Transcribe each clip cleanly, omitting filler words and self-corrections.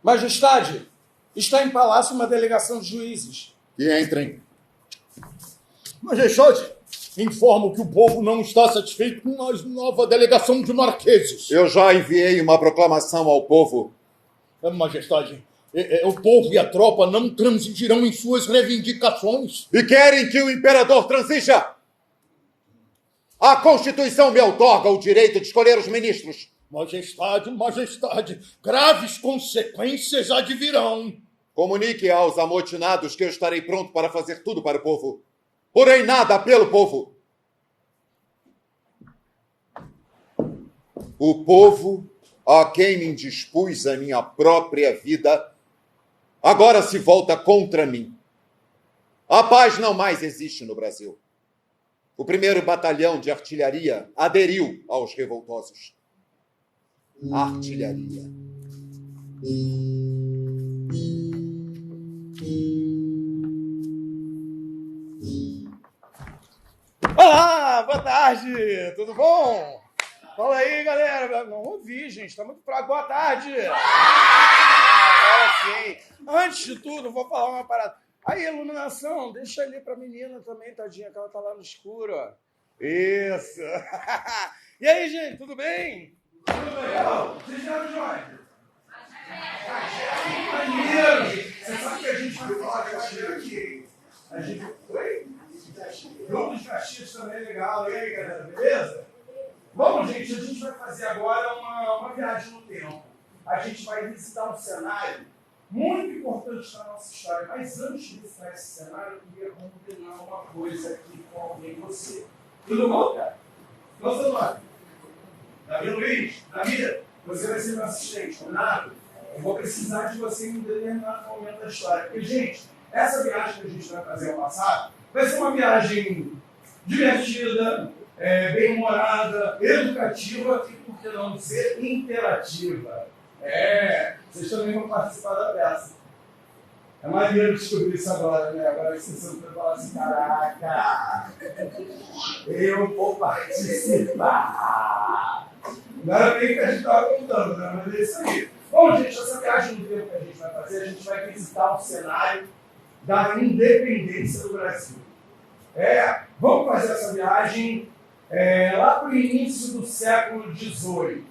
Majestade, está em palácio uma delegação de juízes. Que entrem. Majestade, informo que o povo não está satisfeito com a nova delegação de marqueses. Eu já enviei uma proclamação ao povo. Majestade, o povo e a tropa não transigirão em suas reivindicações. E querem que o imperador transija? A Constituição me outorga o direito de escolher os ministros. Majestade, graves consequências advirão. Comunique aos amotinados que eu estarei pronto para fazer tudo para o povo. Porém, nada pelo povo. O povo, a quem me indispus a minha própria vida, agora se volta contra mim. A paz não mais existe no Brasil. O 1º Batalhão de Artilharia aderiu aos revoltosos. Artilharia. Olá, boa tarde, tudo bom? Fala aí, galera. Não ouvi, gente, tá muito fraco. Boa tarde. Agora sim. Antes de tudo, vou falar uma parada. Aí, iluminação, deixa ali pra menina também, tadinha, que ela tá lá no escuro, ó. Isso. E aí, gente, tudo bem? Tudo legal? Vocês vieram de onde? Maneiro! Você sabe que a gente vai falar de Caxias aqui? A gente... Oi? Grupo de Caxias também é legal. E aí, galera, beleza? Bom, gente, a gente vai fazer agora uma viagem no tempo. A gente vai visitar um cenário muito importante na nossa história. Mas antes de visitar esse cenário, eu queria combinar uma coisa aqui com alguém, você. Tudo bom, cara? Qual é o seu nome? Davi Luiz? Davi, você vai ser meu assistente, combinado? Eu vou precisar de você em um determinado momento da história. Porque, gente, essa viagem que a gente vai fazer ao passado vai ser uma viagem divertida, bem-humorada, educativa e, por que não dizer, interativa. Vocês também vão participar da peça. É maneiro descobrir isso agora, né? Agora que vocês vão falar assim, caraca, eu vou participar. Não era bem que a gente estava contando, né? Mas é isso aí. Bom, gente, essa viagem no tempo que a gente vai fazer, a gente vai visitar o cenário da independência do Brasil. Vamos fazer essa viagem lá para o início do século XVIII.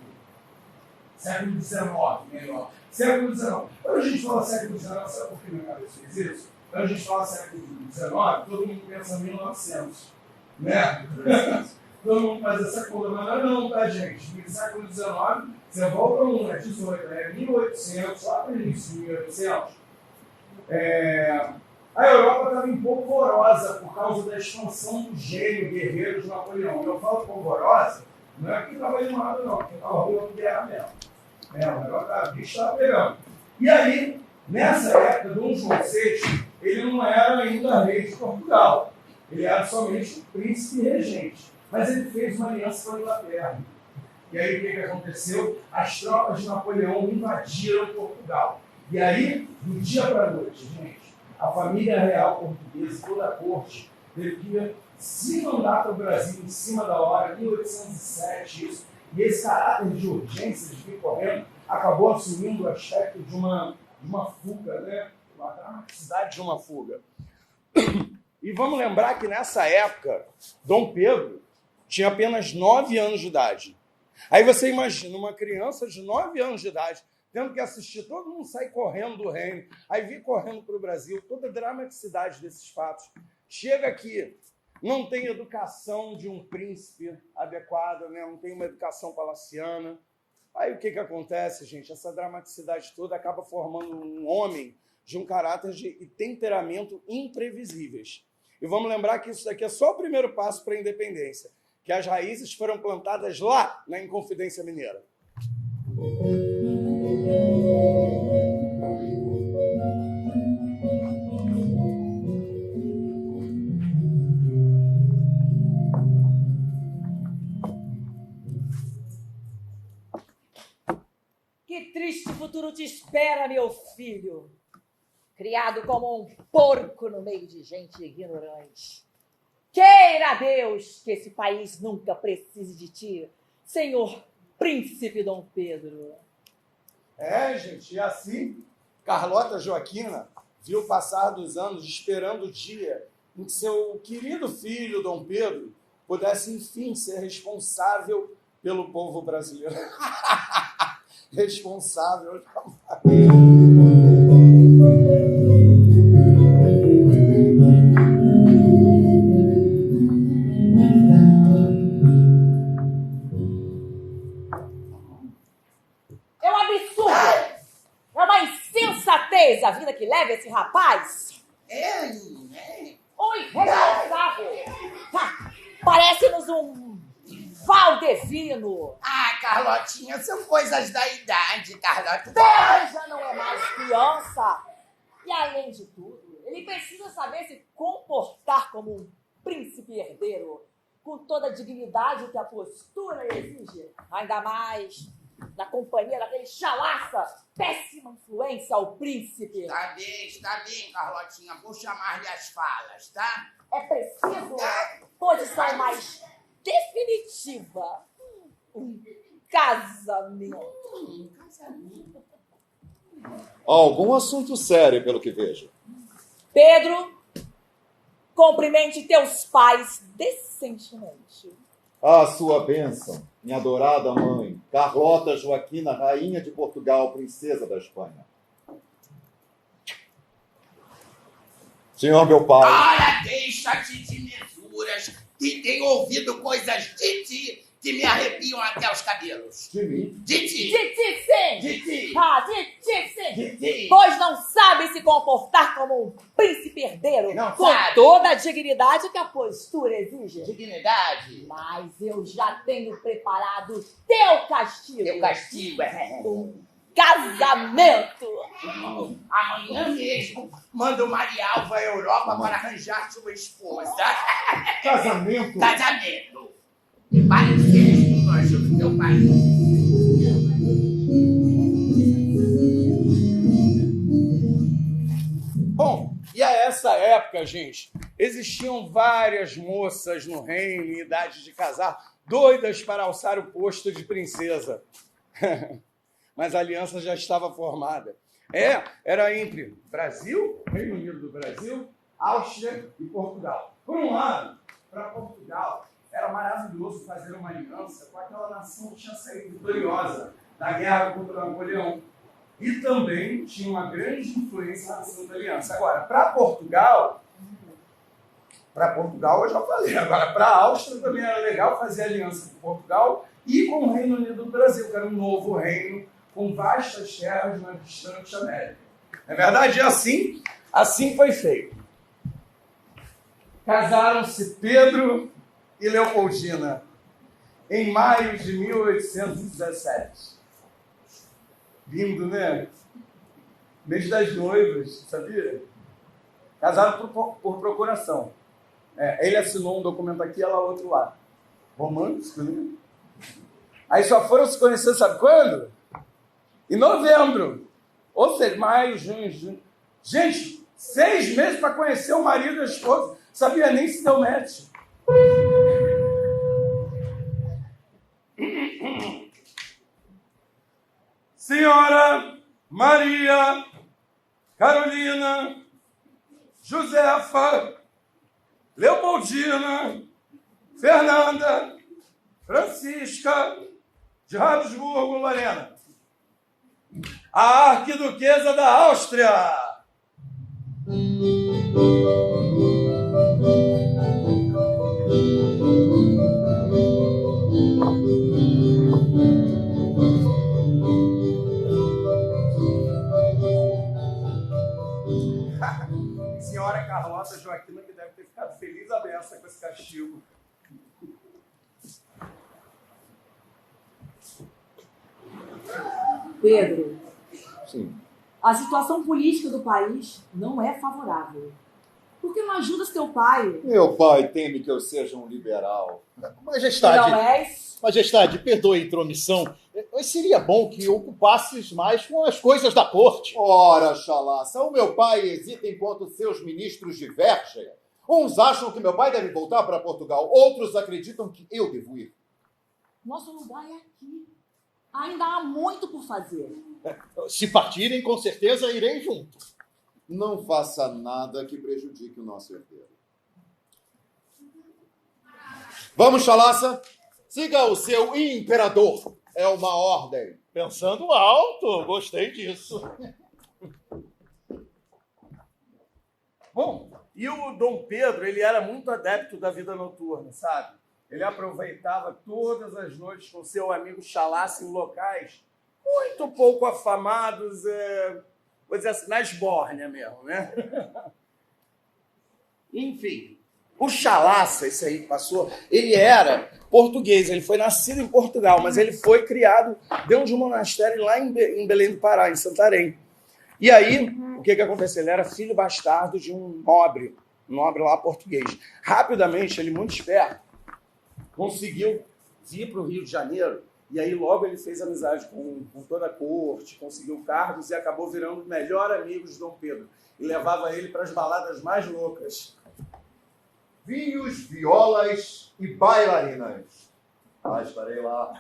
Século XIX, melhor. Século XIX. Quando a gente fala século XIX, sabe por que minha cabeça fez isso? Quando a gente fala século XIX, todo mundo pensa em 1900. Né? Todo mundo faz essa conta, mas não, tá, gente? No século XIX, você volta um, 18, 1800, lá para o início de 1800. A Europa estava empolvorosa por causa da expansão do gênio guerreiro de Napoleão. Eu falo polvorosa, não é porque estava animado, não, porque estava rolando guerra mesmo. O negócio a bicho estava pegando. E aí, nessa época, Dom João VI, ele não era ainda rei de Portugal. Ele era somente o príncipe regente. Mas ele fez uma aliança com a Inglaterra. E aí, o que aconteceu? As tropas de Napoleão invadiram Portugal. E aí, do dia para a noite, gente, a família real portuguesa, toda a corte, teve que se mandar para o Brasil em cima da hora, 1807, isso. E esse caráter de urgência, de vir correndo, acabou assumindo o aspecto de uma fuga, né? Uma dramaticidade de uma fuga. E vamos lembrar que nessa época, Dom Pedro tinha apenas 9 anos de idade. Aí você imagina uma criança de 9 anos de idade tendo que assistir, todo mundo sair correndo do reino, aí vir correndo para o Brasil, toda a dramaticidade desses fatos. Chega aqui, não tem educação de um príncipe adequada, né? Não tem uma educação palaciana. Aí o que acontece, gente? Essa dramaticidade toda acaba formando um homem de um caráter e temperamento imprevisíveis. E vamos lembrar que isso daqui é só o primeiro passo para a independência, que as raízes foram plantadas lá na Inconfidência Mineira. Que triste futuro te espera, meu filho. Criado como um porco no meio de gente ignorante. Queira Deus que esse país nunca precise de ti, senhor príncipe Dom Pedro. Gente, e assim, Carlota Joaquina viu passar dos anos esperando o dia em que seu querido filho, Dom Pedro, pudesse, enfim, ser responsável pelo povo brasileiro. Responsável. É um absurdo! É uma insensatez a vida que leva esse rapaz! Um irresponsável! Parece-nos um Valdevino! Ah, Carlotinha, são coisas da idade, Carlota. Pedro já não é mais criança! E além de tudo, ele precisa saber se comportar como um príncipe herdeiro, com toda a dignidade que a postura exige, ainda mais na companhia daquele chalaça, péssima influência ao príncipe. Está bem, Carlotinha, vou chamar-lhe as falas, tá? É preciso posição mais definitiva. Um casamento. Casamento. Algum assunto sério, pelo que vejo. Pedro, cumprimente teus pais decentemente. A sua bênção, minha adorada mãe, Carlota Joaquina, rainha de Portugal, princesa da Espanha. Senhor meu pai. Ora, deixa-te de mesuras, que tenho ouvido coisas de ti que me arrepiam até os cabelos. De mim? De ti. De ti, sim! De ti. De ti, sim! De ti. Pois não sabe se comportar como um príncipe herdeiro, Não com sabe. toda a dignidade que a postura exige. Dignidade. Mas eu já tenho preparado teu castigo. Teu castigo Um casamento. Amanhã mesmo mando Marialva à Europa para arranjar sua esposa. Casamento? Casamento. Para ser um anjo do teu pai. Bom, e a essa época, gente, existiam várias moças no reino em idade de casar, doidas para alçar o posto de princesa. Mas a aliança já estava formada. Era entre Brasil, Reino Unido do Brasil, Áustria e Portugal. Por um lado, para Portugal, era maravilhoso fazer uma aliança com aquela nação que tinha saído vitoriosa da guerra contra Napoleão. E também tinha uma grande influência na nação da aliança. Agora, para Portugal eu já falei. Agora, para a Áustria também era legal fazer aliança com Portugal e com o Reino Unido do Brasil, que era um novo reino com vastas terras na distante América. Na verdade, assim foi feito. Casaram-se Pedro e Leopoldina em maio de 1817. Lindo, né? Mês das noivas, sabia? Casaram por procuração. Ele assinou um documento aqui, ela outro lá. Romântico, né? Aí só foram se conhecer, sabe quando? Em novembro. Ou seja, maio, junho. Gente, 6 meses para conhecer o marido e a esposa. Sabia nem se deu match. Senhora Maria Carolina Josefa Leopoldina, Fernanda, Francisca de Habsburgo, Lorena. A arquiduquesa da Áustria. Senhora Carlota Joaquina, que deve ter ficado feliz a beça com esse castigo. Pedro, Sim. a situação política do país não é favorável. Por que não ajudas teu pai? Meu pai teme que eu seja um liberal. Majestade, Não és? Majestade, perdoe a intromissão, mas seria bom que ocupasses mais com as coisas da corte. Ora, chalaça, o meu pai hesita enquanto seus ministros divergem. Uns acham que meu pai deve voltar para Portugal, outros acreditam que eu devo ir. Nosso lugar é aqui. Ainda há muito por fazer. Se partirem, com certeza irei junto. Não faça nada que prejudique o nosso herdeiro. Vamos, chalaça? Siga o seu imperador. É uma ordem. Pensando alto, gostei disso. Bom, e o Dom Pedro, ele era muito adepto da vida noturna, sabe? Ele aproveitava todas as noites com seu amigo Chalaça em locais muito pouco afamados, vou dizer assim, na esbórnia mesmo, né? Enfim, o Chalaça, esse aí que passou, ele era português, ele foi nascido em Portugal, mas ele foi criado dentro de um monastério lá em Belém do Pará, em Santarém. E aí, o que aconteceu? Ele era filho bastardo de um nobre lá português. Rapidamente, ele muito esperto, conseguiu vir para o Rio de Janeiro, e aí logo ele fez amizade com toda a corte, conseguiu cargos e acabou virando o melhor amigo de Dom Pedro. E levava ele para as baladas mais loucas. Vinhos, violas e bailarinas. Ah, estarei lá.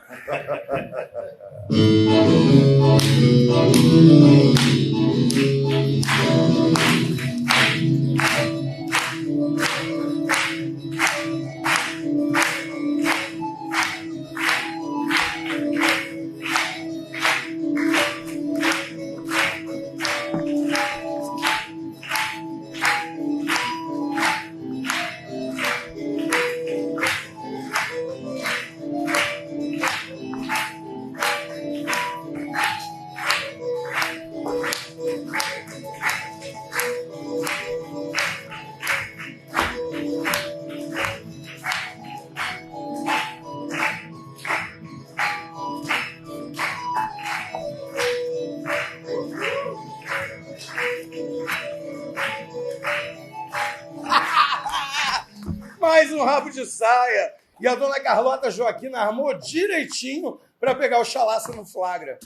Mais um rabo de saia. E a dona Carlota Joaquina armou direitinho para pegar o Chalaça no flagra.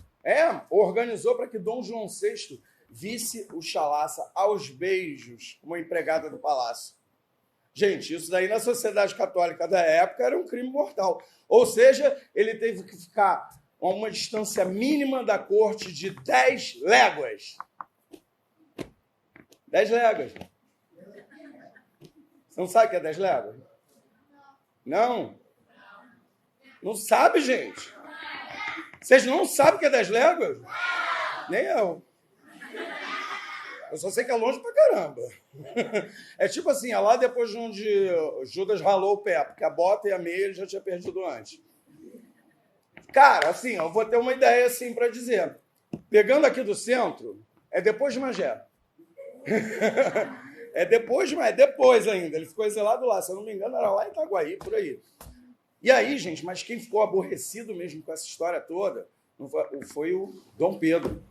Organizou para que Dom João VI visse o Chalaça aos beijos como empregada do palácio. Gente, isso daí na sociedade católica da época era um crime mortal. Ou seja, ele teve que ficar a uma distância mínima da corte de 10 léguas. 10 léguas. Você não sabe o que é 10 léguas? Não? Não sabe, gente? Vocês não sabem o que é 10 léguas? Nem eu. Eu só sei que é longe pra caramba. É tipo assim, é lá depois de onde Judas ralou o pé, porque a bota e a meia ele já tinha perdido antes. Cara, assim, eu vou ter uma ideia assim para dizer. Pegando aqui do centro, é depois de Magé. É depois ainda. Ele ficou exilado lá. Se eu não me engano, era lá em Itaguaí, por aí. E aí, gente, mas quem ficou aborrecido mesmo com essa história toda foi o Dom Pedro.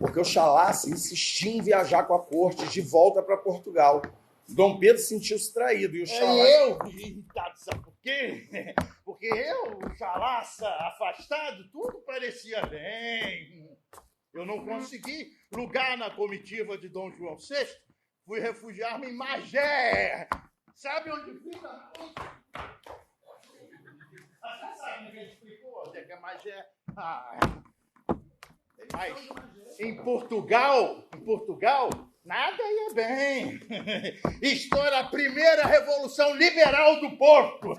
Porque o Chalaça insistia em viajar com a corte de volta para Portugal. Dom Pedro sentiu-se traído. E o Chalaça... Eu, irritado, sabe por quê? Porque eu, o Chalaça, afastado, tudo parecia bem. Eu não consegui lugar na comitiva de Dom João VI. Fui refugiar-me em Magé. Sabe onde fica? Você sabe onde ele explicou? Onde é que é Magé? Mas em Portugal, Nada ia bem. Estoura a primeira revolução liberal do Porto.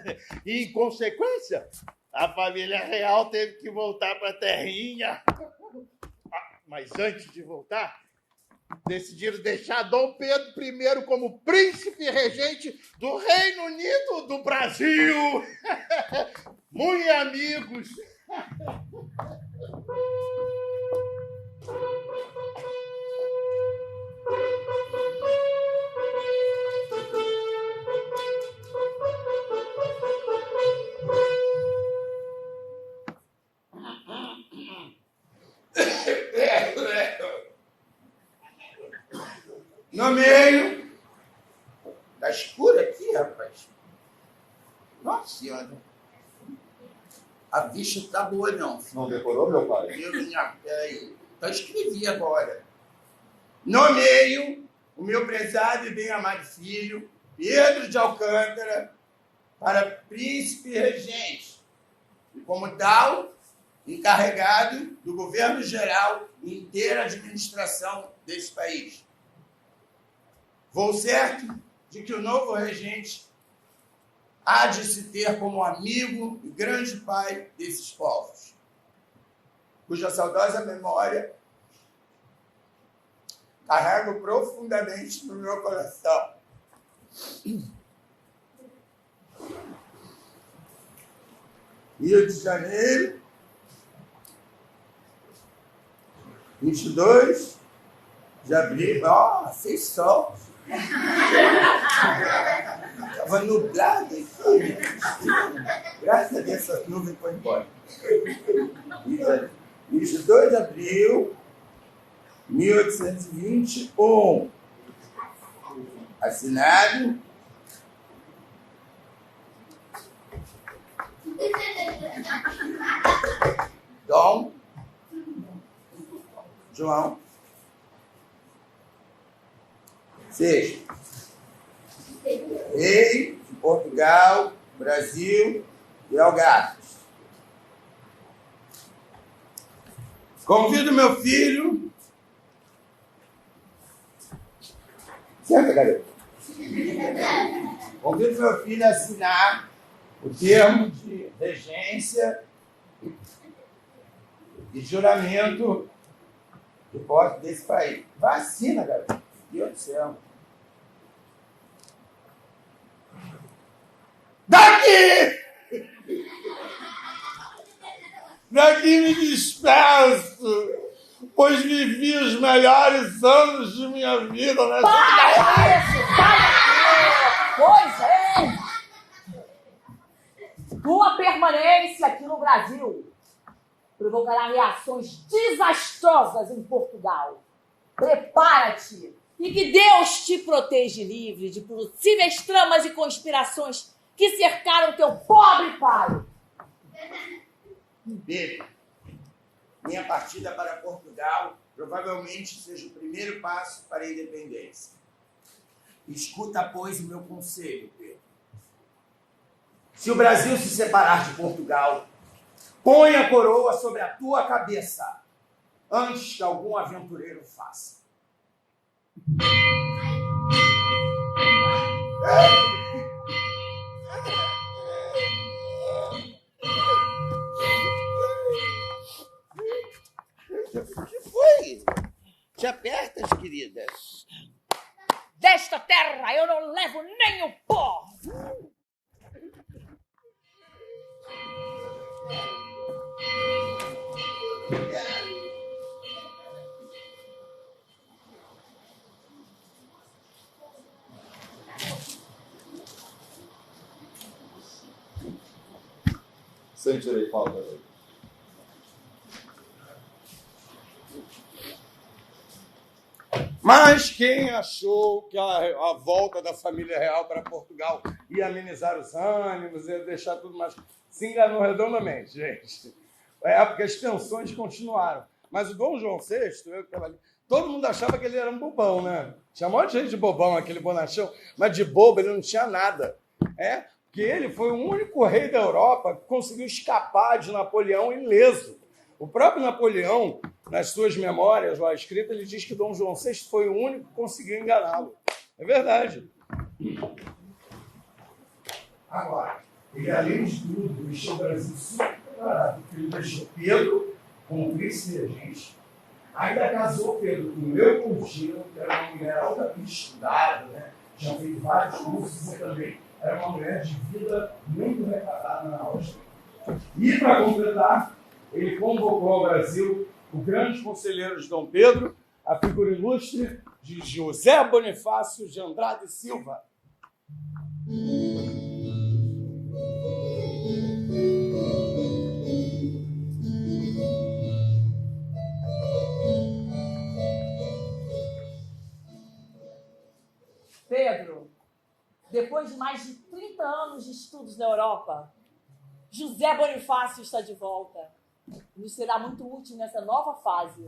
E, em consequência, a família real teve que voltar para a terrinha. Mas antes de voltar, decidiram deixar Dom Pedro I como príncipe regente do Reino Unido do Brasil. Muito amigos. No meio. Tá escuro aqui, rapaz. Nossa Senhora. A vista tá boa, não. Não decorou, meu pai? Peraí. Então escrevi agora. No meio, o meu prezado e bem amado filho, Pedro de Alcântara, para príncipe regente. E como tal, encarregado do governo geral e inteira administração desse país. Vou certo de que o novo regente há de se ter como amigo e grande pai desses povos, cuja saudosa memória carrego profundamente no meu coração. Rio de Janeiro, 22 de abril. Ó, fez sol. Estava nublado aqui. Graças a Deus, essas nuvens foram embora. 22 de abril, 1821. Assinado Dom João VI, rei de Portugal, Brasil e Algarves. Convido meu filho. Senta, garoto. Convido meu filho a assinar o termo de regência e juramento de posse desse país. Vacina, garoto. Meu Deus do céu. Daqui! Daqui me despeço, pois vivi os melhores anos de minha vida nessa Para isso! Pois é! Tua permanência aqui no Brasil provocará reações desastrosas em Portugal. Prepara-te e que Deus te proteja livre de possíveis tramas e conspirações que cercaram teu pobre pai. Pedro, minha partida para Portugal provavelmente seja o primeiro passo para a independência. Escuta, pois, o meu conselho, Pedro. Se o Brasil se separar de Portugal, põe a coroa sobre a tua cabeça, antes que algum aventureiro faça. O que foi? Te apertas, queridas. Desta terra eu não levo nem o pó. Sentirei falta. Mas quem achou que a volta da família real para Portugal ia amenizar os ânimos, ia deixar tudo mais... Se enganou redondamente, gente. É porque as tensões continuaram. Mas o Dom João VI, todo mundo achava que ele era um bobão, né? Tinha um monte de gente de bobão, aquele bonachão, mas de bobo ele não tinha nada. Porque ele foi o único rei da Europa que conseguiu escapar de Napoleão ileso. O próprio Napoleão nas suas memórias lá escritas, ele diz que Dom João VI foi o único que conseguiu enganá-lo. É verdade. Agora, ele, além de tudo, deixou o Brasil super preparado, porque ele deixou Pedro como príncipe regente, ainda casou Pedro com Leopoldina, que era uma mulher altamente estudada, né? Tinha feito vários cursos e também era uma mulher de vida muito recatada na Áustria. E, para completar, ele convocou ao Brasil o grande conselheiro de Dom Pedro, a figura ilustre de José Bonifácio de Andrade Silva. Pedro, depois de mais de 30 anos de estudos na Europa, José Bonifácio está de volta. Nos será muito útil nessa nova fase.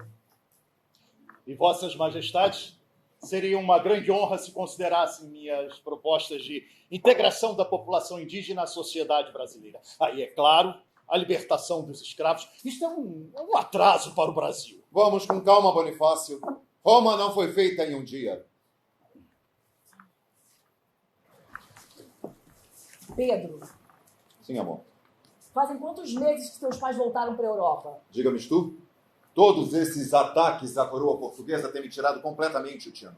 E vossas majestades, seria uma grande honra se considerassem minhas propostas de integração da população indígena à sociedade brasileira. Aí, é claro, a libertação dos escravos. Isto é um atraso para o Brasil. Vamos com calma, Bonifácio. Roma não foi feita em um dia. Pedro, Sim, amor. fazem quantos meses que seus pais voltaram para a Europa? Diga-me tu. Todos esses ataques à coroa portuguesa têm me tirado completamente o tino.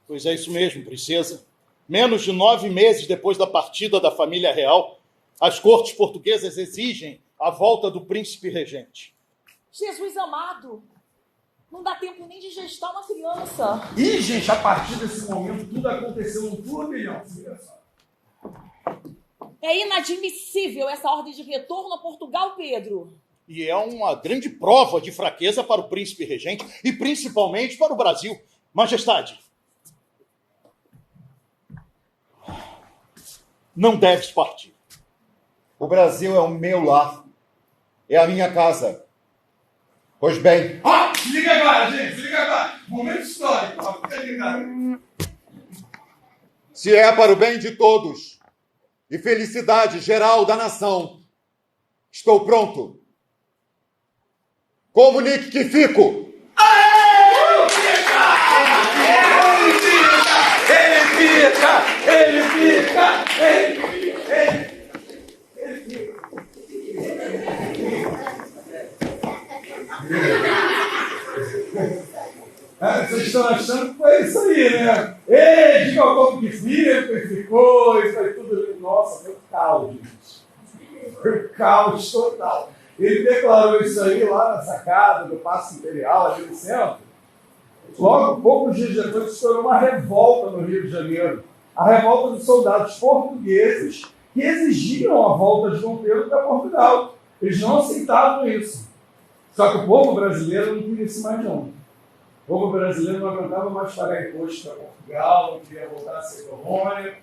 Pois é isso mesmo, princesa. Menos de 9 meses depois da partida da família real, as cortes portuguesas exigem a volta do príncipe regente. Jesus amado, não dá tempo nem de gestar uma criança. E, gente, a partir desse momento, tudo aconteceu num turbilhão. Olha só. É inadmissível essa ordem de retorno a Portugal, Pedro. E é uma grande prova de fraqueza para o príncipe regente e principalmente para o Brasil. Majestade, não deves partir. O Brasil é o meu lar. É a minha casa. Pois bem, Se liga agora, gente, se liga agora. Momento histórico. Fica ligado. se é para o bem de todos e felicidade geral da nação, estou pronto. Comunique que fico. Ele fica. Vocês estão achando que foi isso aí, né? Ei, diga ao povo que fica, e ficou, isso foi tudo. Nossa, foi caos, gente. Foi caos total. Ele declarou isso aí lá na sacada do Paço Imperial, ali no centro. Logo, poucos dias depois, estourou uma revolta no Rio de Janeiro. A revolta dos soldados portugueses que exigiam a volta de Dom Pedro para Portugal. Eles não aceitavam isso. Só que o povo brasileiro não queria isso mais não. O povo brasileiro não aguentava mais pagar imposto para Portugal, não queria voltar a ser colônia.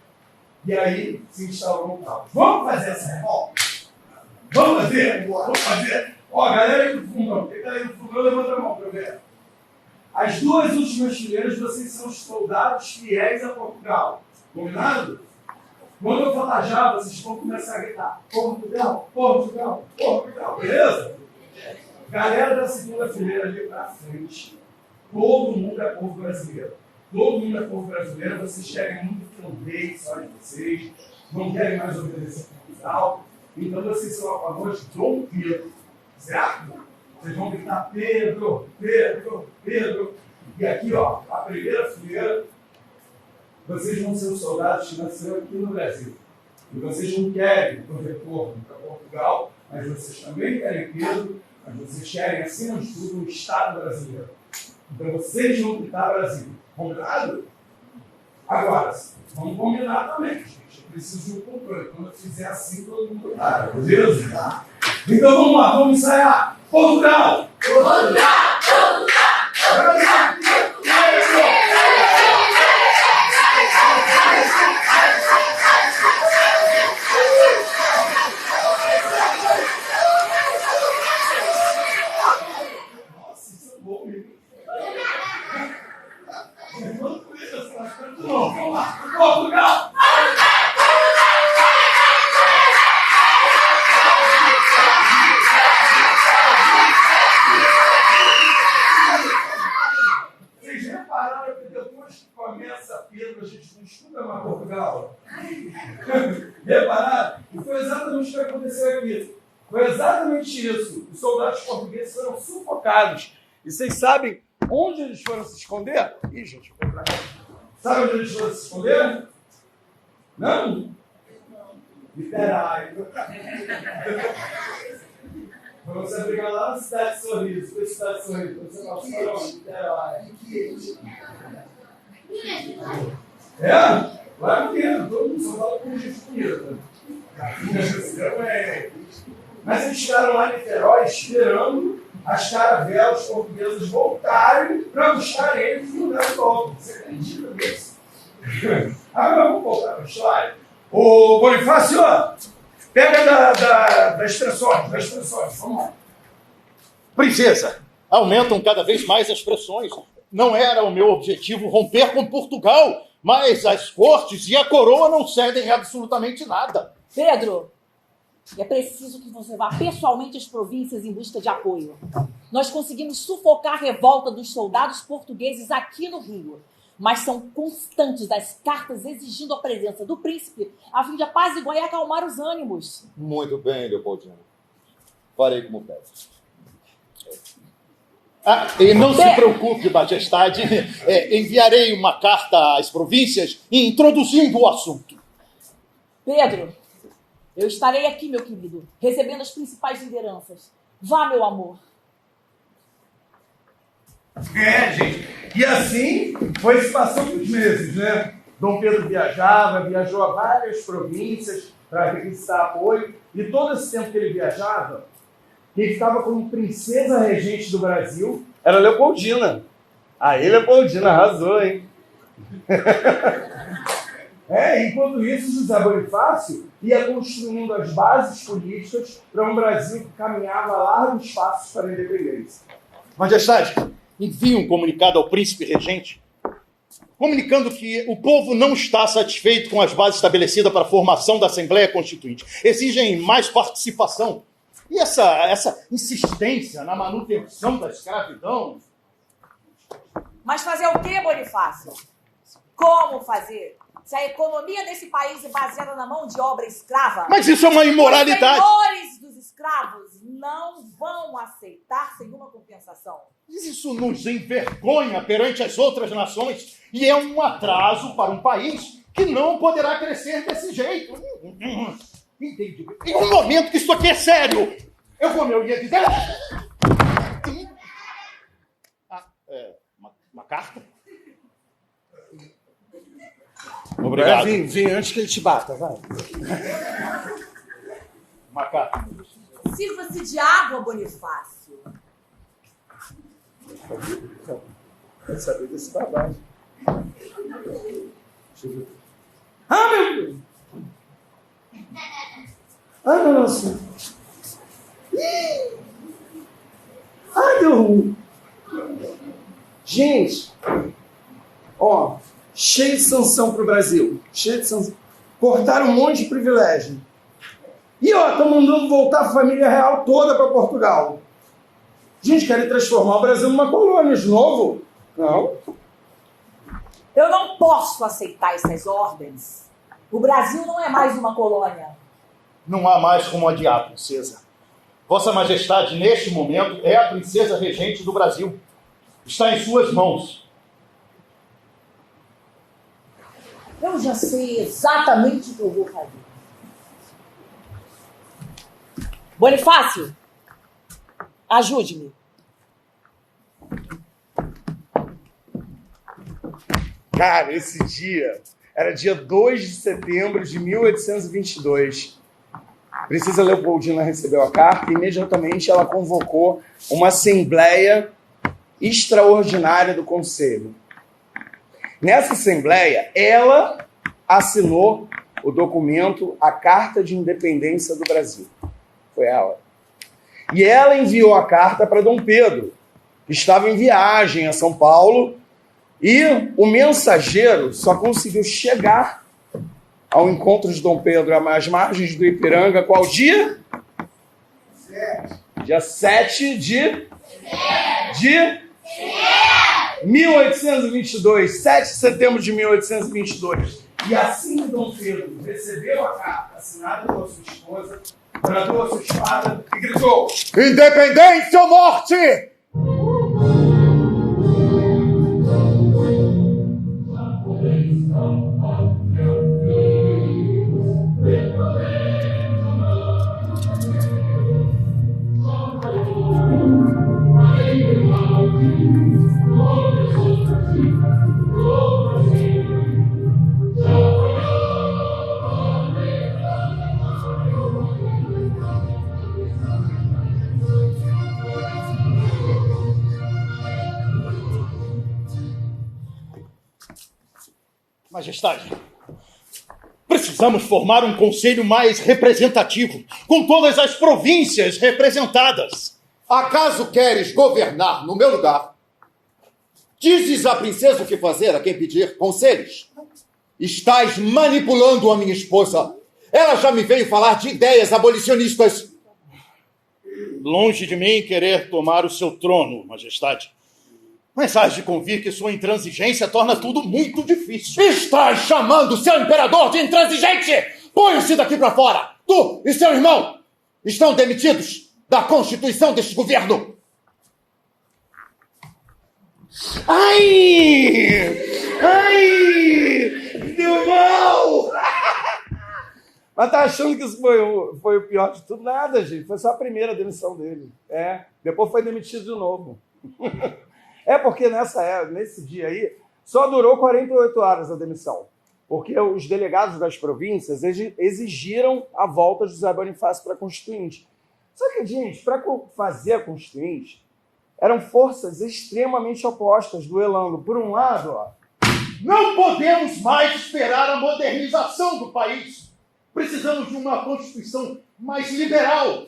E aí se instaurou um caos. Vamos fazer essa revolta? Vamos fazer? Vamos fazer. Ó, galera aí do fundão. Quem está aí no fundão, levanta a mão para eu ver. As duas últimas fileiras, vocês são os soldados fiéis a Portugal. Combinado? Quando eu falar já, vocês vão começar a gritar: Portugal, Portugal, Portugal. Beleza? Galera da segunda fileira ali para frente, todo mundo é povo brasileiro. Todo mundo é povo brasileiro. Vocês querem muito que eu dei só de vocês. Não querem mais obedecer a Portugal. Então vocês são a favor de Dom Pedro. Certo? Vocês vão gritar Pedro, Pedro, Pedro. E aqui, ó, a primeira fileira, vocês vão ser os soldados que nasceram aqui no Brasil. E vocês não querem o retorno para Portugal, mas vocês também querem Pedro, mas vocês querem, acima de tudo, o Estado brasileiro. Então vocês vão gritar Brasil. Combinado? Agora, vamos combinar também, gente. Eu preciso de um controle. Quando eu fizer assim, todo mundo para. Beleza? Então vamos lá, vamos ensaiar. Portugal! Portugal! Nossa, isso é bom, hein? Vamos lá, Portugal! Repararam? E foi exatamente o que aconteceu aqui. Foi exatamente isso. Os soldados portugueses foram sufocados. E vocês sabem onde eles foram se esconder? Ih, gente, foi pra cá. Sabe onde eles foram se esconder? Não? Niterói. Quando você briga lá na cidade de Sorriso, foi cidade de Sorriso, você fala, onde? Niterói. Lá no Rio, todo mundo só fala com gente bonita. Mas eles ficaram lá em Niterói esperando as caravelas portuguesas voltarem para buscar eles e mudar de volta. Você acredita nisso? Agora vamos voltar para a história. Ô Bonifácio, pega das pressões, vamos lá. Princesa, aumentam cada vez mais as pressões. Não era o meu objetivo romper com Portugal, mas as cortes e a coroa não cedem absolutamente nada. Pedro, é preciso que você vá pessoalmente às províncias em busca de apoio. Nós conseguimos sufocar a revolta dos soldados portugueses aqui no Rio, mas são constantes as cartas exigindo a presença do príncipe a fim de apaziguar e acalmar os ânimos. Muito bem, Leopoldina. Farei como pede. E não se preocupe, majestade. Enviarei uma carta às províncias introduzindo o assunto. Pedro, eu estarei aqui, meu querido, recebendo as principais lideranças. Vá, meu amor. Gente. E assim foi se passando os meses, né? Dom Pedro viajou a várias províncias para requisitar apoio. E todo esse tempo que ele viajava, quem ficava como princesa regente do Brasil era Leopoldina. Aí Leopoldina arrasou, hein? Enquanto isso, José Bonifácio ia construindo as bases políticas para um Brasil que caminhava largos passos para a independência. Majestade, envie um comunicado ao príncipe regente, comunicando que o povo não está satisfeito com as bases estabelecidas para a formação da Assembleia Constituinte. Exigem mais participação. E essa insistência na manutenção da escravidão... Mas fazer o quê, Bonifácio? Como fazer? Se a economia desse país é baseada na mão de obra escrava... Mas isso é uma imoralidade! Os senhores dos escravos não vão aceitar sem uma compensação. Isso nos envergonha perante as outras nações e é um atraso para um país que não poderá crescer desse jeito. Entendi. Em um momento que isso aqui é sério, como eu ia dizer... Uma carta? Obrigado. Vem antes que ele te bata, vai. Uma carta. Sirva-se de água, Bonifácio. Quero saber desse trabalho. Deixa eu ver. Meu Deus! Nossa! Deu ruim. Gente, cheio de sanção pro Brasil. Cheio de sanção. Cortaram um monte de privilégio. E estão mandando voltar a família real toda para Portugal. Gente, querem transformar o Brasil numa colônia de novo? Não. Eu não posso aceitar essas ordens. O Brasil não é mais uma colônia. Não há mais como adiar, princesa. Vossa Majestade, neste momento, é a princesa regente do Brasil. Está em suas mãos. Eu já sei exatamente o que eu vou fazer. Bonifácio, ajude-me. Cara, esse dia era dia 2 de setembro de 1822. A princesa Leopoldina recebeu a carta e imediatamente ela convocou uma assembleia extraordinária do Conselho. Nessa assembleia, ela assinou o documento, a Carta de Independência do Brasil. Foi ela. E ela enviou a carta para Dom Pedro, que estava em viagem a São Paulo, e o mensageiro só conseguiu chegar ao encontro de Dom Pedro às margens do Ipiranga, qual dia? Dia 7 de 1822, 7 de setembro de 1822. E assim que Dom Pedro recebeu a carta assinada pela sua esposa, bradou a sua espada e gritou: Independência ou morte! Majestade, precisamos formar um conselho mais representativo, com todas as províncias representadas. Acaso queres governar no meu lugar? Dizes à princesa o que fazer a quem pedir conselhos? Estás manipulando a minha esposa. Ela já me veio falar de ideias abolicionistas. Longe de mim querer tomar o seu trono, Majestade. Mas hás de convir que sua intransigência torna tudo muito difícil. Estás chamando seu imperador de intransigente? Ponham-se daqui para fora! Tu e seu irmão estão demitidos da constituição deste governo. Ai! Ai! Deu mal! Mas tá achando que isso foi o pior de tudo? Nada, gente. Foi só a primeira demissão dele. Depois foi demitido de novo. É porque nesse dia aí, só durou 48 horas a demissão. Porque os delegados das províncias exigiram a volta de José Bonifácio para a Constituinte. Só que, gente, para fazer a Constituinte, eram forças extremamente opostas, duelando. Por um lado, não podemos mais esperar a modernização do país. Precisamos de uma Constituição mais liberal.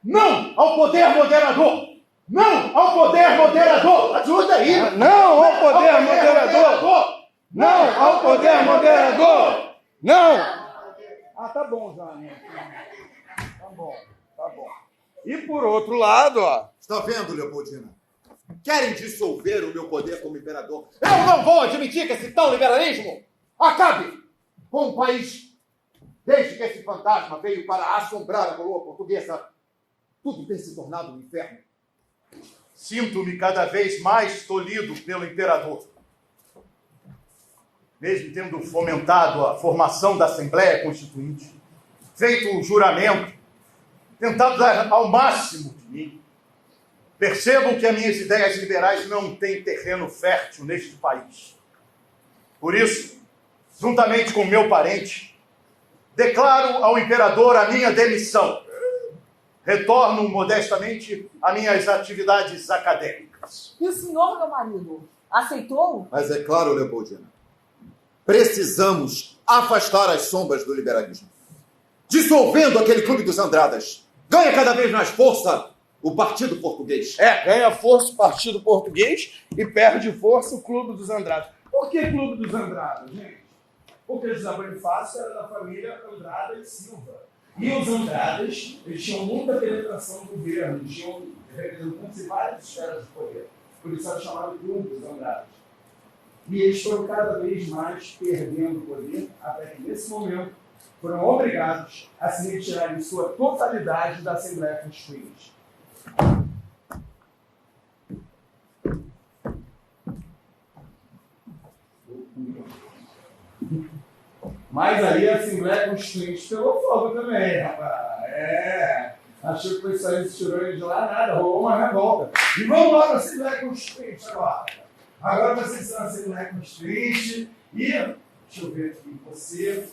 Não ao poder moderador! Não ao poder moderador! Ajuda aí! Não ao poder moderador! Não ao poder moderador! Não! Tá bom, Johnny. Tá bom. E por outro lado, Está vendo, Leopoldina? Querem dissolver o meu poder como imperador. Eu não vou admitir que esse tal liberalismo acabe com o país. Desde que esse fantasma veio para assombrar a coroa portuguesa, tudo tem se tornado um inferno. Sinto-me cada vez mais tolhido pelo imperador. Mesmo tendo fomentado a formação da Assembleia Constituinte, feito o juramento, tentado dar ao máximo de mim, percebam que as minhas ideias liberais não têm terreno fértil neste país. Por isso, juntamente com meu parente, declaro ao imperador a minha demissão. Retorno modestamente a minhas atividades acadêmicas. E o senhor, meu marido, aceitou? Mas é claro, Leopoldina, precisamos afastar as sombras do liberalismo. Dissolvendo aquele clube dos Andradas, ganha cada vez mais força o Partido Português. ganha força o Partido Português e perde força o Clube dos Andradas. Por que Clube dos Andradas, gente? Porque José Bonifácio era da família Andrada e Silva. E os Andradas, eles tinham muita penetração no governo, eles tinham representantes em várias esferas de poder. Por isso era chamado Clube dos Andradas. E eles foram cada vez mais perdendo poder, até que nesse momento foram obrigados a se retirar em sua totalidade da Assembleia Constituinte. Mas aí a Assembleia Constituinte pegou fogo também, rapaz. Achou que foi só isso, tirou ele de lá, nada, rolou uma revolta. E vamos lá para a Assembleia Constituinte agora. Agora vocês são a Assembleia Constituinte e, deixa eu ver aqui, você,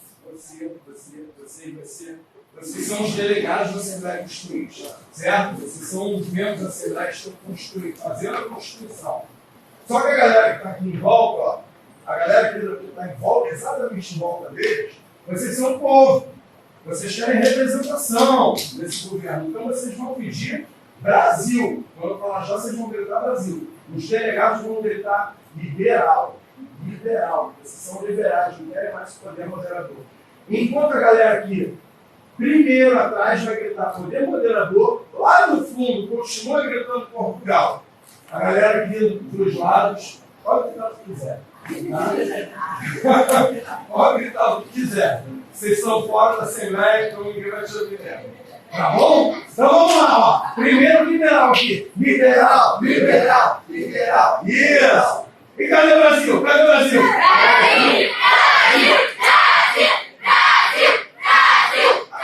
vocês são os delegados da Assembleia Constituinte, certo? Vocês são os membros da Assembleia Constituinte, fazendo a Constituição. Só que a galera que está aqui em volta, a galera que está em volta, exatamente em volta deles, vocês são o povo. Vocês querem representação desse governo. Então vocês vão pedir Brasil. Quando eu falar já, vocês vão gritar Brasil. Os delegados vão gritar liberal. Liberal. Vocês são liberais, não querem mais poder moderador. Enquanto a galera aqui, primeiro atrás, vai gritar poder moderador, lá no fundo, continua gritando Portugal. A galera aqui dos lados, pode gritar o que quiser. Pode gritar o que quiser. Vocês estão fora da Assembleia, então ninguém vai te ouvir mesmo. Tá bom? Então vamos lá, ó. Primeiro liberal aqui. Liberal, liberal, liberal. Isso! E cadê o Brasil? Cadê o Brasil? Brasil! Brasil! Brasil! Brasil! Brasil! Brasil!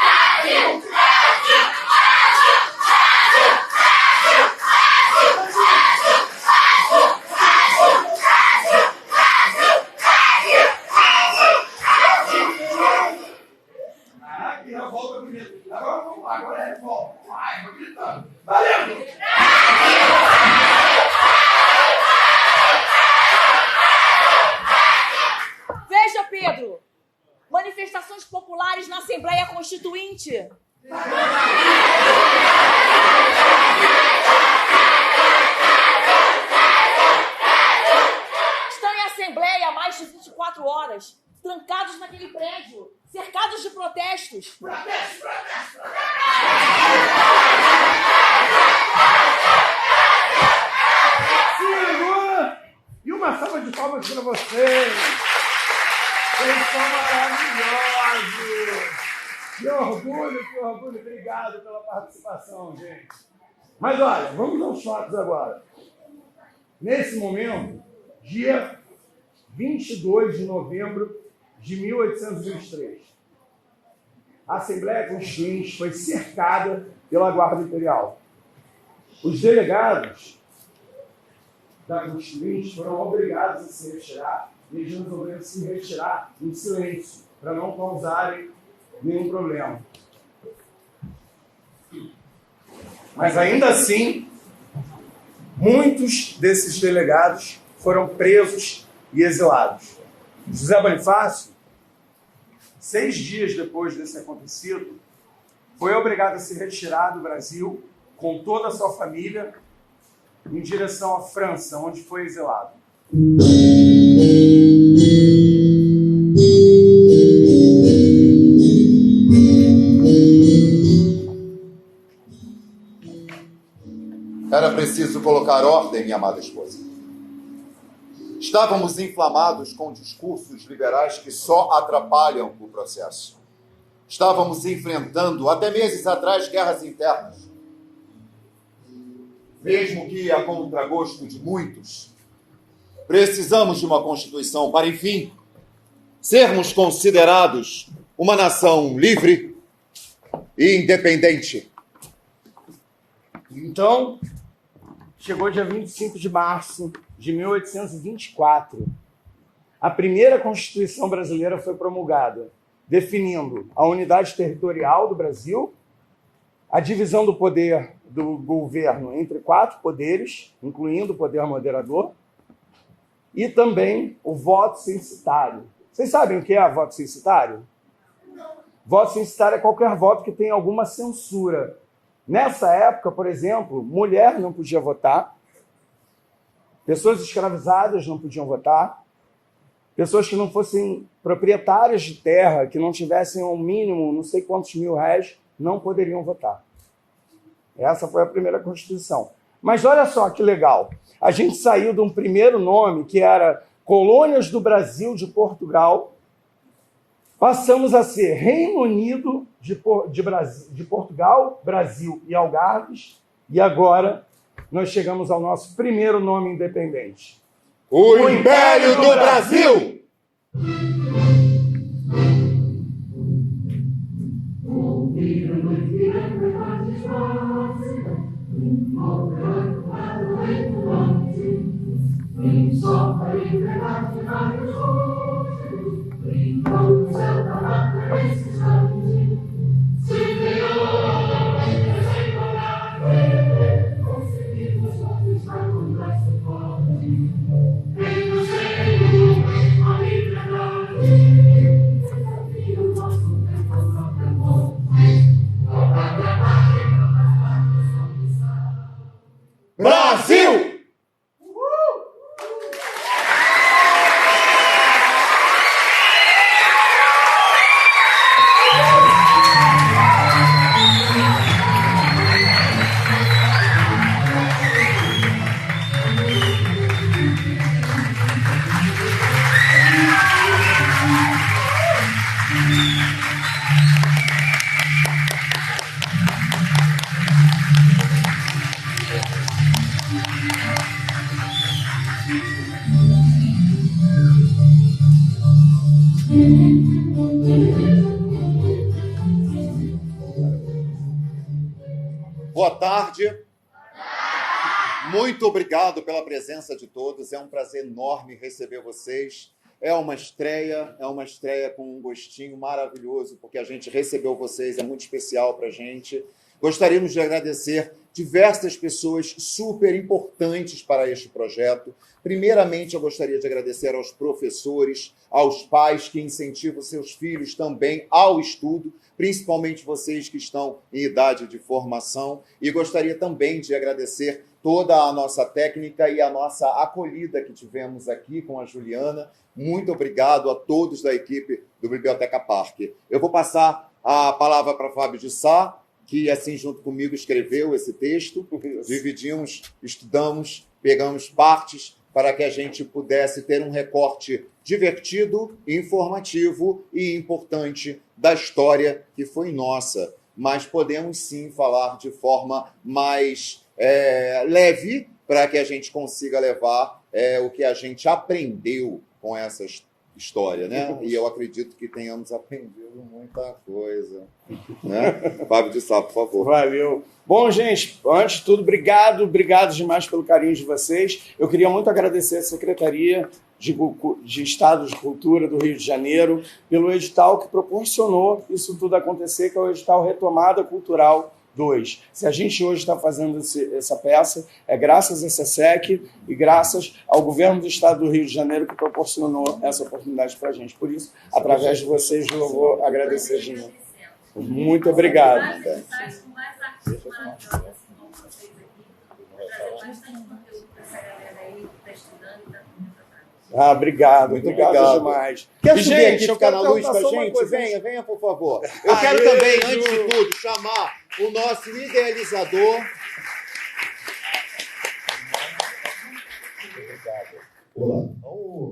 Aqui na volta bonita. Agora vamos lá, agora é volta. Vai, vou gritando. Valeu! Veja, Pedro, manifestações populares na Assembleia Constituinte. Estão em Assembleia há mais de 24 horas, trancados naquele prédio, cercados de protestos. Segura! E uma salva de palmas para vocês! Vocês são maravilhosos! Que orgulho, que orgulho! Obrigado pela participação, gente! Mas olha, vamos aos fatos agora. Nesse momento, dia 22 de novembro de 1823, a Assembleia Constituinte foi cercada pela Guarda Imperial. Os delegados da Constituinte foram obrigados a se retirar e eles resolveram se retirar em silêncio, para não causarem nenhum problema. Mas ainda assim, muitos desses delegados foram presos e exilados. José Bonifácio, 6 dias depois desse acontecido, foi obrigado a se retirar do Brasil com toda a sua família em direção à França, onde foi exilado. Era preciso colocar ordem, minha amada esposa. Estávamos inflamados com discursos liberais que só atrapalham o processo. Estávamos enfrentando, até meses atrás, guerras internas. Mesmo que a contragosto de muitos, precisamos de uma Constituição para, enfim, sermos considerados uma nação livre e independente. Então, chegou dia 25 de março de 1824. A primeira Constituição brasileira foi promulgada, definindo a unidade territorial do Brasil, a divisão do poder do governo entre 4 poderes, incluindo o poder moderador, e também o voto censitário. Vocês sabem o que é voto censitário? Voto censitário é qualquer voto que tenha alguma censura. Nessa época, por exemplo, mulher não podia votar, pessoas escravizadas não podiam votar, pessoas que não fossem proprietárias de terra, que não tivessem ao mínimo não sei quantos mil réis, não poderiam votar. Essa foi a primeira Constituição. Mas olha só que legal. A gente saiu de um primeiro nome, que era Colônias do Brasil de Portugal, passamos a ser Reino Unido de Portugal, Brasil e Algarves, e agora nós chegamos ao nosso primeiro nome independente. O Império do Brasil! Brasil! Boa tarde. Muito obrigado pela presença de todos. É um prazer enorme receber vocês. É uma estreia com um gostinho maravilhoso, porque a gente recebeu vocês, é muito especial para a gente. Gostaríamos de agradecer diversas pessoas super importantes para este projeto. Primeiramente, eu gostaria de agradecer aos professores, aos pais que incentivam seus filhos também ao estudo, principalmente vocês que estão em idade de formação. E gostaria também de agradecer toda a nossa técnica e a nossa acolhida que tivemos aqui com a Juliana. Muito obrigado a todos da equipe do Biblioteca Parque. Eu vou passar a palavra para Fábio de Sá, que, assim, junto comigo, escreveu esse texto. Dividimos, estudamos, pegamos partes para que a gente pudesse ter um recorte divertido, informativo e importante da história que foi nossa. Mas podemos, sim, falar de forma mais leve para que a gente consiga levar o que a gente aprendeu com essa história, né? E eu acredito que tenhamos aprendido muita coisa, né? Fábio de Sá, por favor. Valeu. Bom, gente, antes de tudo, obrigado demais pelo carinho de vocês. Eu queria muito agradecer a Secretaria de Estado de Cultura do Rio de Janeiro pelo edital que proporcionou isso tudo acontecer, que é o edital Retomada Cultural 2. Se a gente hoje está fazendo essa peça, é graças à SESEC e graças ao governo do Estado do Rio de Janeiro que proporcionou essa oportunidade para a gente. Por isso, através de vocês, eu vou agradecer de novo. Muito obrigado. Obrigado. Muito obrigado demais. Quer subir aqui, ficar na luz com a gente? Venha, por favor. Eu quero também, antes de tudo, chamar o nosso idealizador. Olá.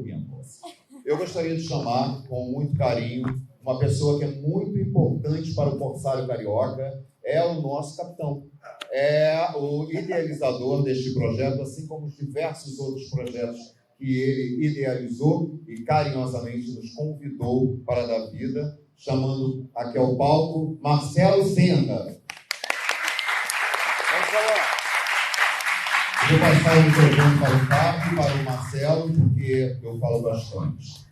Minha moça. Eu gostaria de chamar, com muito carinho, uma pessoa que é muito importante para o Corsário Carioca, é o nosso capitão. É o idealizador deste projeto, assim como os diversos outros projetos que ele idealizou e carinhosamente nos convidou para dar vida, chamando aqui ao palco Marcelo Senna. Vou passar o microfone para o Fábio, para o Marcelo, porque eu falo bastante.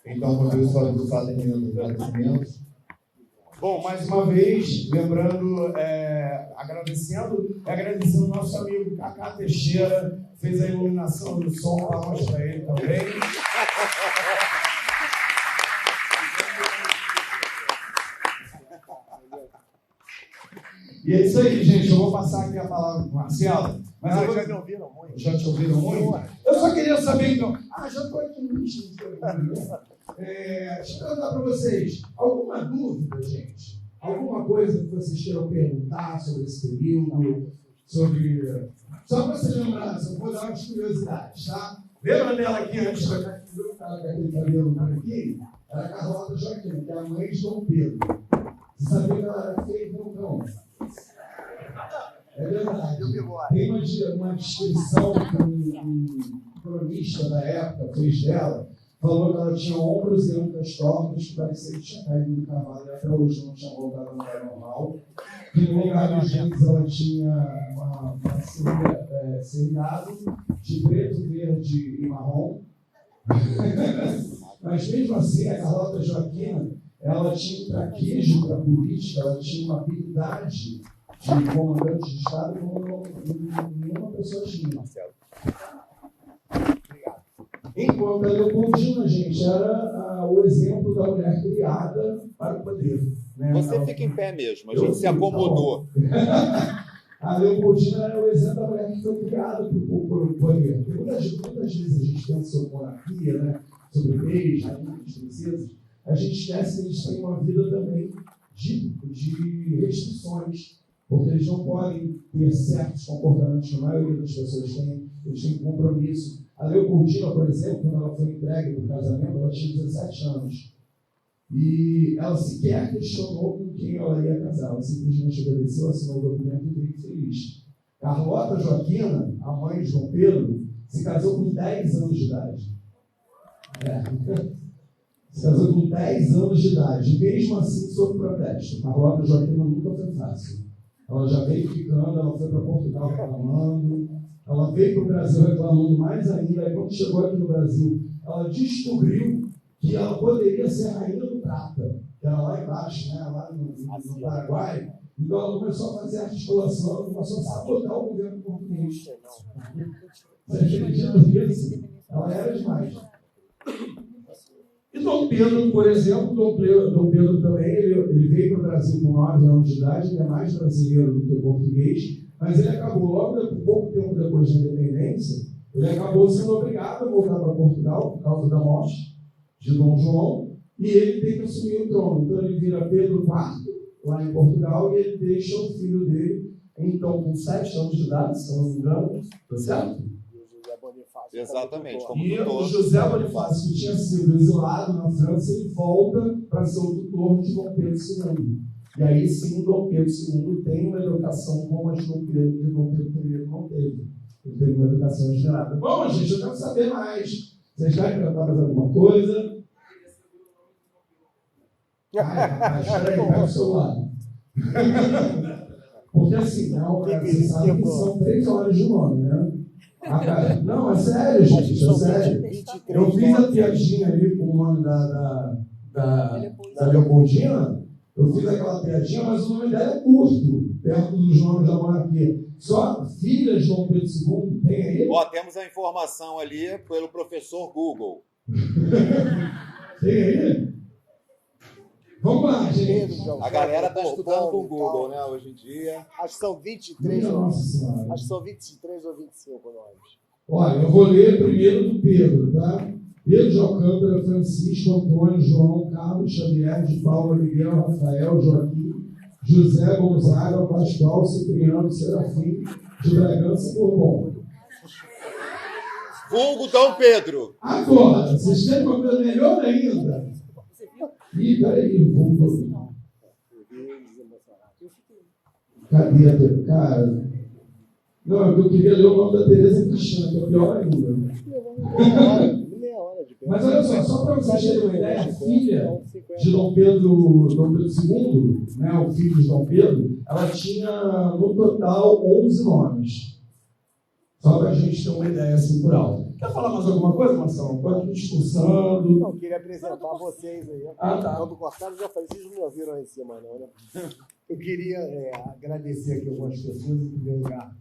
Então, quando eu só estou terminando os agradecimentos. Bom, mais uma vez, lembrando, agradecendo o nosso amigo Cacá Teixeira, fez a iluminação do som, palmas para ele também. E é isso aí, gente. Eu vou passar aqui a palavra para o Marcelo. Mas já me ouviram muito. Já te ouviram muito? Eu só queria saber, então. Já estou aqui no Deixa eu perguntar para vocês. Alguma dúvida, gente? Alguma coisa que vocês queiram perguntar sobre esse período? Sobre... Só para você lembrar, eu vou dar umas curiosidades, tá? Lembra dela aqui antes da Caquinha, com aquele cabelo branquinho? Era a Carlota Joaquina, que é a mãe de Dom Pedro. Você sabia que ela era feia, não? É verdade. Tem uma descrição que um cronista da época fez dela, falou que ela tinha ombros e ancas tortas, que parecia que tinha caído do cavalo, e até hoje não tinha voltado a andar normal. Que no lugar dos jeans ela tinha uma seriado de preto, verde e marrom. Mas mesmo assim, a Carlota Joaquina, ela tinha um traquejo para a política, ela tinha uma habilidade de comandante de Estado como nenhuma pessoa tinha. Enquanto a Leopoldina, gente, era o exemplo da mulher criada para o poder. Né? Você fica em pé mesmo, a gente se acomodou. A Leopoldina era o exemplo da mulher que foi criada para o poder. Muitas vezes a gente pensa sobre monarquia, né? Sobre reis, rainhas, princesas, a gente esquece que eles têm uma vida também de restrições, porque eles não podem ter certos comportamentos que a maioria das pessoas tem, eles têm compromisso. A Leopoldina, por exemplo, quando ela foi entregue para o casamento, ela tinha 17 anos. E ela sequer questionou com quem ela ia casar, ela simplesmente obedeceu, assinou o documento e veio feliz. Carlota Joaquina, a mãe de Dom Pedro, se casou com 10 anos de idade. Se casou com 10 anos de idade, mesmo assim sob protesto. Carlota Joaquina nunca foi fácil. Ela já veio ficando, ela foi para Portugal reclamando, ela veio para o Brasil reclamando mais ainda. Aí quando chegou aqui no Brasil, ela descobriu que ela poderia ser a rainha do prata, que era lá embaixo, né, lá no Paraguai. Então ela começou a fazer articulação, ela começou a sabotar o governo português. Você acredita nisso? Ela era demais. E Dom Pedro, por exemplo, Dom Pedro também, ele veio para o Brasil com 9 anos de idade, ele é mais brasileiro do que português, mas ele acabou, logo pouco tempo depois da independência, ele acabou sendo obrigado a voltar para Portugal por causa da morte de Dom João, e ele tem que assumir o trono. Então ele vira Pedro IV, lá em Portugal, e ele deixa o filho dele, então com 7 anos de idade, se não me engano, tá certo? Exatamente. Como E tutor. o José Bonifácio, que tinha sido exilado na França, ele volta para ser o tutor de Dom Pedro II. E aí sim, Dom Pedro II tem uma educação como a de Dom Pedro, que Dom Pedro I não teve. Ele teve uma educação esmerada. Bom, gente, eu quero saber mais. Vocês querem cantar mais alguma coisa? Ai, rapaz, peraí, pega o celular. Porque assim, vocês sabem que são 3 horas de nome, né? Não, é sério, gente, é sério. Eu fiz a piadinha ali com o nome da Leopoldina. Eu fiz aquela piadinha, mas o nome dela é curto, perto dos nomes da monarquia. Só filha de Dom Pedro II, tem aí? Ó, temos a informação ali pelo professor Google. Tem aí? Vamos lá, gente. A galera está estudando com o Google, né, hoje em dia. Acho que são 23 nomes. Acho que são 23 ou 25 nomes. Olha, eu vou ler primeiro do Pedro, tá? Pedro de Alcântara, Francisco, Antônio, João, Carlos, Xavier, de Paula, Miguel, Rafael, Joaquim, José, Gonzaga, Pascoal, Cipriano, Serafim, de Bragança, Bourbon. Vulgo Dom Pedro. Agora, vocês querem uma coisa melhor ainda? Ih, peraí, vamos. Cadê a cara? Não, eu queria ler o nome da Tereza Cristina, que é pior ainda. Mas olha só para vocês terem uma ideia, a filha de Dom Pedro II, né, o filho de Dom Pedro, ela tinha no total 11 nomes. Só para a gente ter uma ideia assim por alto. Quer falar mais alguma coisa, Marcelo? Pode ir discursando. Não, eu queria apresentar vocês aí. Tá. Quando cortaram, já falei, vocês não me ouviram aí em cima, não, né? Eu queria agradecer aqui algumas pessoas, em primeiro lugar,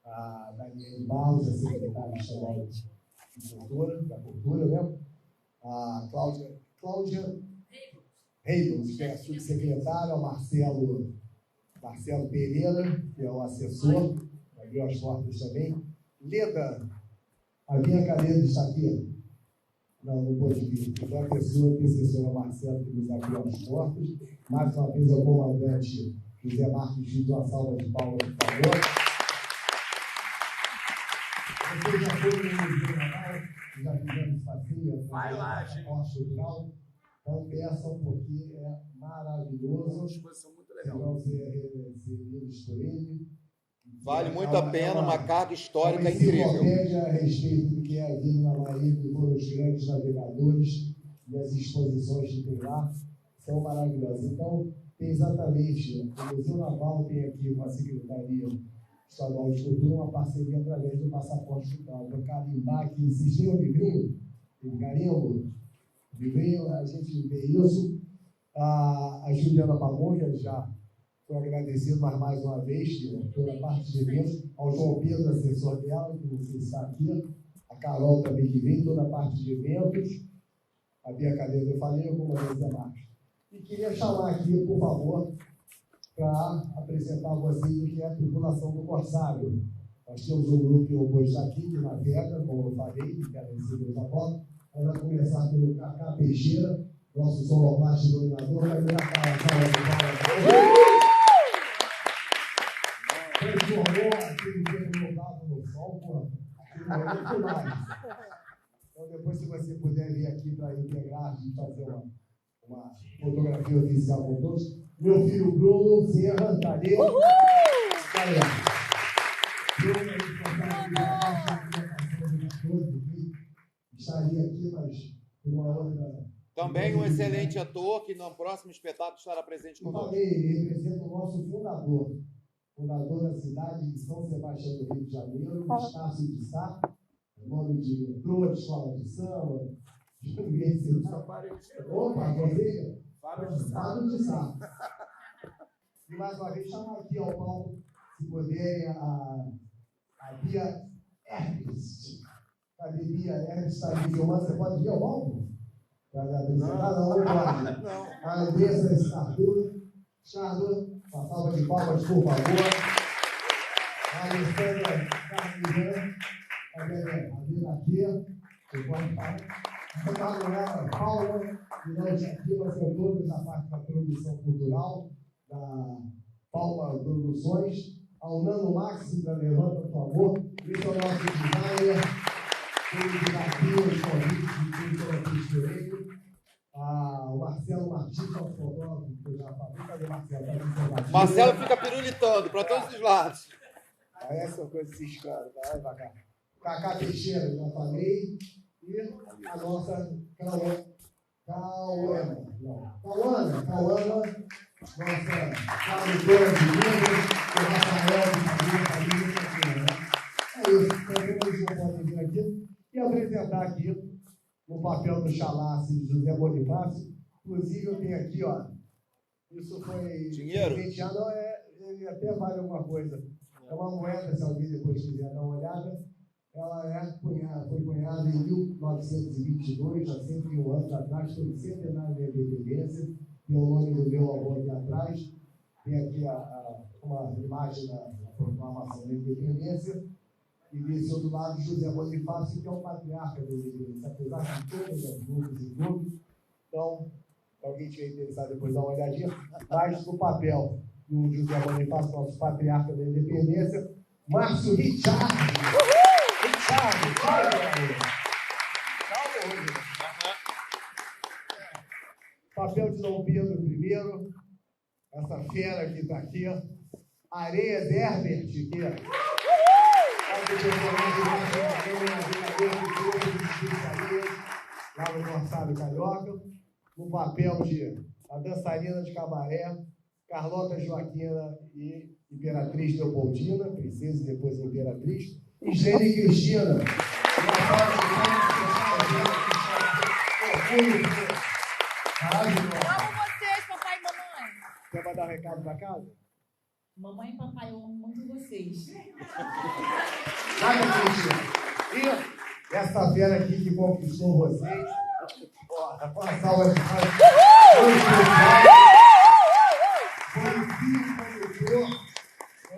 a Daniele Barros, a secretária estadual da Cultura, né? A Cláudia Reynolds, que é a subsecretária, o Marcelo Pereira, que é o assessor, abriu as portas também. Leda, a minha cadeira está aqui? Não pôde vir. Então, a pessoa que assessora Marcelo, que nos abriu as portas. Mais uma vez, ao comandante José Marcos Filho, uma salva de palmas, por favor. Você já foi no Museu Naval, já fizemos passeio, vai lá, gente. Então, peçam, porque é maravilhoso. É uma exposição muito legal. Vão ser recebidos por ele. Vale muito a pena, uma carga histórica incrível. Enciclopédia a respeito do que é a vida na Marinha, que foram os grandes navegadores, e as exposições que tem lá são maravilhosas. Então, tem exatamente, o Museu Naval tem aqui com a Secretaria Estadual de Cultura uma parceria através do passaporte cultural. Vou carimbar aqui, vocês têm um livrinho? Tem carimbo? Livrinho, a gente vê isso. A Juliana Pamonha já foi agradecido mais uma vez toda a parte de eventos, ao João Pedro, assessor dela, que você está aqui, a Carol também que vem, toda a parte de eventos, a Bia Cadeira, eu falei, alguma vez a mais. E queria chamar aqui, por favor, para apresentar a vocês o que é a tripulação do Corsário. Nós temos um grupo que hoje está aqui, que navega, como eu falei, que quer receber os apoios. Vamos começar pelo Cacá Peixeira, nosso sonoplasta dominador, vai ver a cara de transformou aquele que eu estava no sol, pô, aquele momento demais. Então, depois, se você puder vir aqui para integrar e fazer uma fotografia oficial com todos. Meu filho Bruno Serra, está ali. Estaria aqui, mas por uma outra. Também um excelente ator que no próximo espetáculo estará presente conosco. Ele representa o nosso fundador. fundador da cidade de São Sebastião do Rio de Janeiro, Estácio de Sá, nome de diretor de escola de samba, de universidade. Opa, você? Fábio de Sá. E mais uma vez, chamar aqui ao palco, se puderem, a Bia Ernst. Cadê Bia Ernst? Está aqui filmando, você pode vir ao palco? Não pode. A Andressa Escardura, uma salva de palmas, por favor. A Alessandra Carmigran, a Bia aqui, você pode falar. A Manuela Paula, e nós aqui, nós somos todos na parte da produção cultural, da Palma Produções, ao Nano Maxi, da Levanta, por favor. Esse é o nosso designer, o desafio, os convites de tudo que eu fiz direito. O Marcelo Martins, nosso fotógrafo, que eu já falei. Cadê o Marcelo? Marcelo fica pirulitando para todos os lados. Essa coisa ciscando, vai devagar. Cacá Teixeira, já falei. E a nossa Cauana, nossa tradutora de livros, o Rafael de família. É isso, então eles não podem vir aqui e apresentar aqui no papel do Chalasse de José Bonifácio. Inclusive, eu tenho aqui, ó, isso foi dinheiro? Não, ele até vale alguma coisa. É uma moeda, se alguém depois quiser dar uma olhada. Ela foi cunhada em 1922, há 101 anos atrás, foi o centenário da independência. Tem o nome do meu avô aqui atrás. Tem aqui uma imagem da proclamação da independência. E desse outro lado, José Bonifácio, que é o patriarca da independência, apesar de todas as lutas e tudo. Então, se alguém tiver interessado, depois dá uma olhadinha. Mas no papel do José Bonifácio, nosso patriarca da independência, Márcio Richard. Papel de Dom Pedro I, essa fera que está aqui, Areias Herbert, que é lá no Corsário Carioca, no papel de a dançarina de cabaré, Carlota Joaquina e Imperatriz Leopoldina, princesa e depois imperatriz, e Gene Cristina. Amo vocês, papai e mamãe. Quer mandar um recado para casa? Mamãe e papai, eu amo muito vocês. E essa fera aqui que conquistou vocês, uma salva de palmas. Foi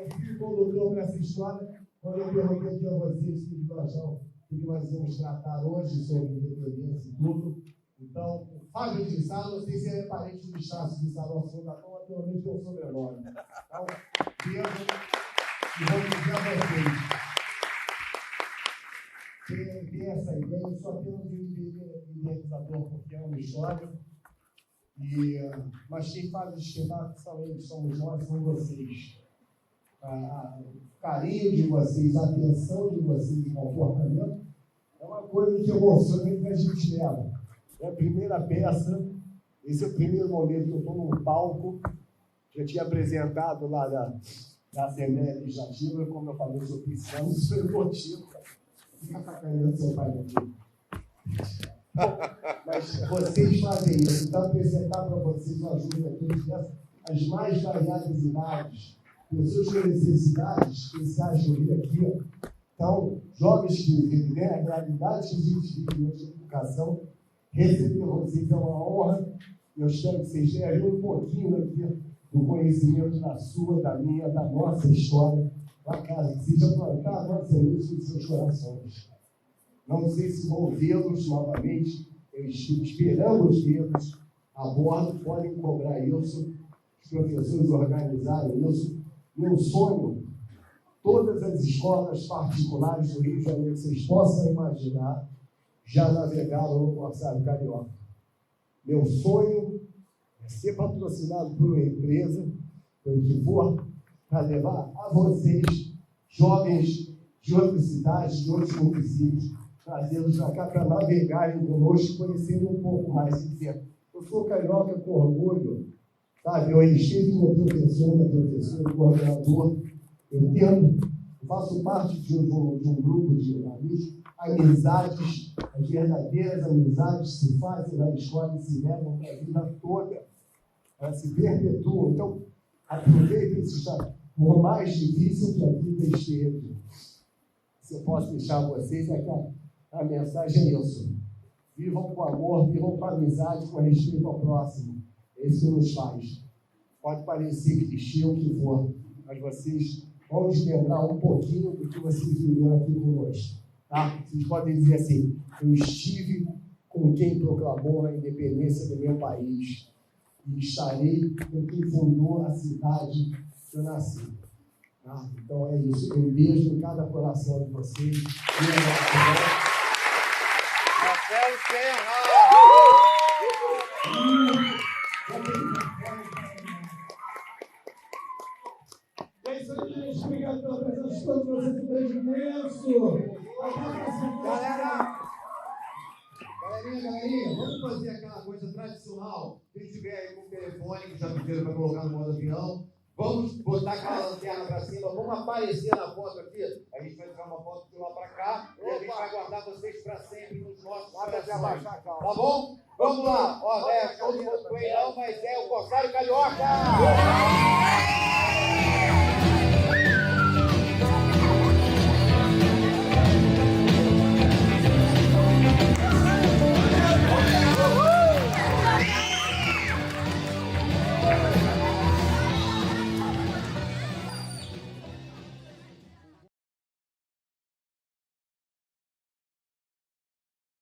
o filho condutor para essa história. Quando eu perguntei aqui a vocês que nós vamos tratar hoje sobre independência e tudo. Então, o Fábio de Sá, não sei se ele é parente do Estácio de Sá, nosso fundador, mas pelo menos tem um sobrenome. Então, beijo e vamos dizer a vocês. Tem essa ideia, eu sou apenas um idealizador, porque é uma história. Mas quem faz os espetáculos são eles, somos nós, são vocês. O carinho de vocês, a atenção de vocês e comportamento é uma coisa que emociona e que a gente leva. É a primeira peça, esse é o primeiro momento que eu estou num palco. Já tinha apresentado lá da Assembleia Legislativa, como eu falei, eu sou cristão, isso foi o motivo. Fica sacaneando seu pai aqui. Mas vocês fazem isso, então apresentar para vocês uma ajuda aqui, as mais variadas idades, pessoas com necessidades especiais do Rio aqui. Então, jovens que vivem a realidade que a gente vive hoje na educação, receber vocês é uma honra. Eu espero que vocês levem um pouquinho aqui do conhecimento da sua, da minha, da nossa história para casa, que seja plantar a nossa luz nos seus corações. Não sei se vão vê-los novamente, esperamos vê-los a bordo, podem cobrar isso, os professores organizarem isso. Meu sonho, todas as escolas particulares do Rio de Janeiro que vocês possam imaginar, já navegaram no Corsário Carioca. Meu sonho é ser patrocinado por uma empresa, pelo que for, para levar a vocês, jovens de outras cidades, de outros municípios, trazê-los para cá para navegarem conosco, conhecerem um pouco mais e dizer, eu sou carioca com orgulho, sabe? Eu estive com o professor, minha professora, o coordenador, Eu faço parte de um grupo de amigos, amizades, as verdadeiras amizades se fazem na escola e se levam para a vida toda. Elas se perpetuam. Então, aproveitem esse estado. Por mais difícil que a vida esteja, se eu posso deixar vocês, é que a mensagem é isso. Vivam com amor, vivam com amizade, com respeito ao próximo. É isso que nos faz. Pode parecer clichê o que for, mas vocês vão lembrar um pouquinho do que vocês viveram aqui conosco. Tá? Vocês podem dizer assim, eu estive com quem proclamou a independência do meu país e estarei com quem fundou a cidade que eu nasci. Tá? Então é isso. Um beijo em cada coração de vocês. Marcelo Serra! É isso aí, gente. Obrigado pela presença de todos vocês. Um beijo imenso. Galerinha, vamos fazer aquela coisa tradicional. Quem tiver aí com o telefone, que já pediram para colocar no modo avião, vamos botar aquela lanterna para cima, vamos aparecer na foto aqui. A gente vai tirar uma foto de lá para cá e a gente vai guardar vocês para sempre nos nossos corações. Tá bom? Vamos lá. Ó, não é todo mundo não, mas é o Corsário Carioca!